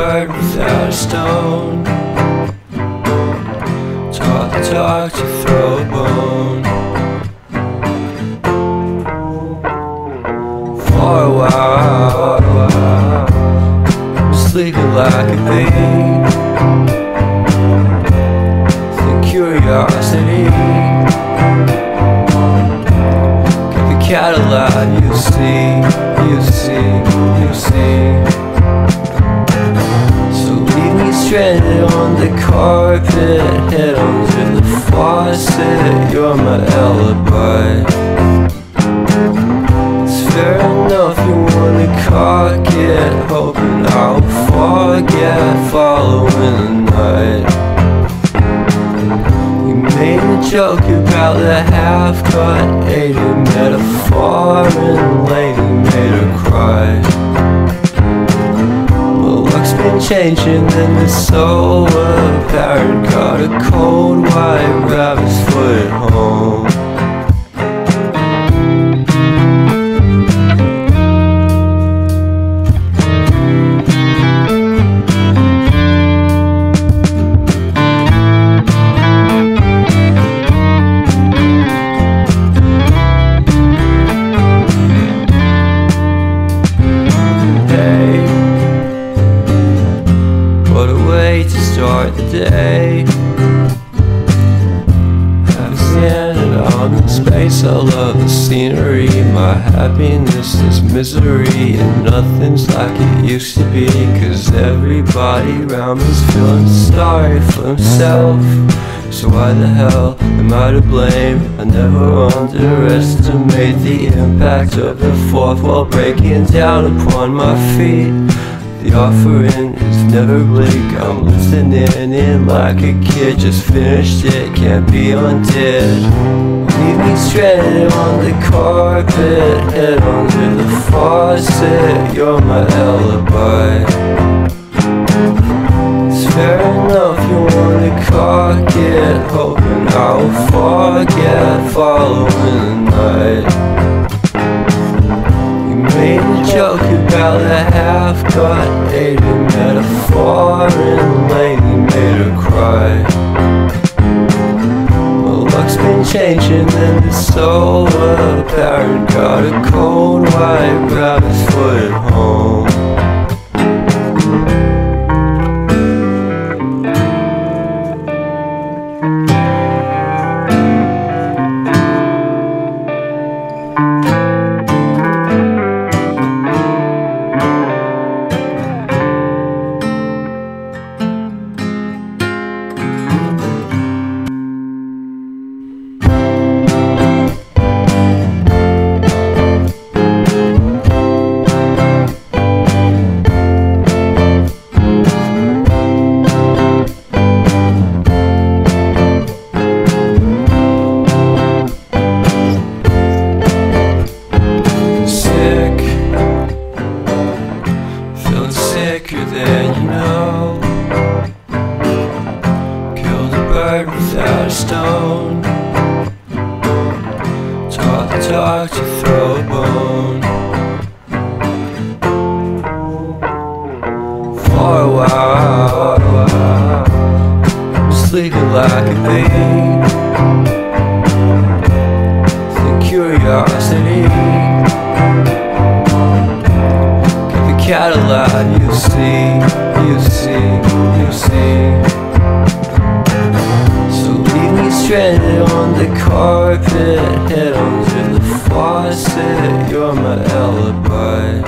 bird without a stone, taught the dog to throw a bone. For a while, I'm sleeping like a bee. The curiosity kept the cat alive. You see, you see, you see. So leave me stranded on the carpet, head under the faucet. You're my alibi. Fair enough, you wanna cock it, hoping I'll forget following the night. You made a joke about the half-cut, ate a metaphor and lady made her cry. Well, luck's been changing and it's so apparent. Got a cold white rabbit's foot at home. To start the day, I'm standing on in space. I love the scenery. My happiness is misery, and nothing's like it used to be. Cause everybody around me's feeling sorry for himself. So why the hell am I to blame? I never underestimate the impact of the fourth wall breaking down upon my feet. The offering is never bleak. I'm listening in like a kid. Just finished it, can't be undid. Leave me stranded on the carpet, head under the faucet. You're my alibi. It's fair enough, you wanna cock it, hoping I'll forget following the night. Made a joke about the half-cut, ate a metaphor and lady made her cry. Well, luck's been changing and it's so apparent. Got a cold white rabbit's foot at home. Sicker than you know, killed a bird without a stone, taught the dog to throw a bone. For a while, I'm sleeping like a bee. The curiosity cat alive. You see, you see, you see. So leave me stranded on the carpet, head under the faucet. You're my alibi.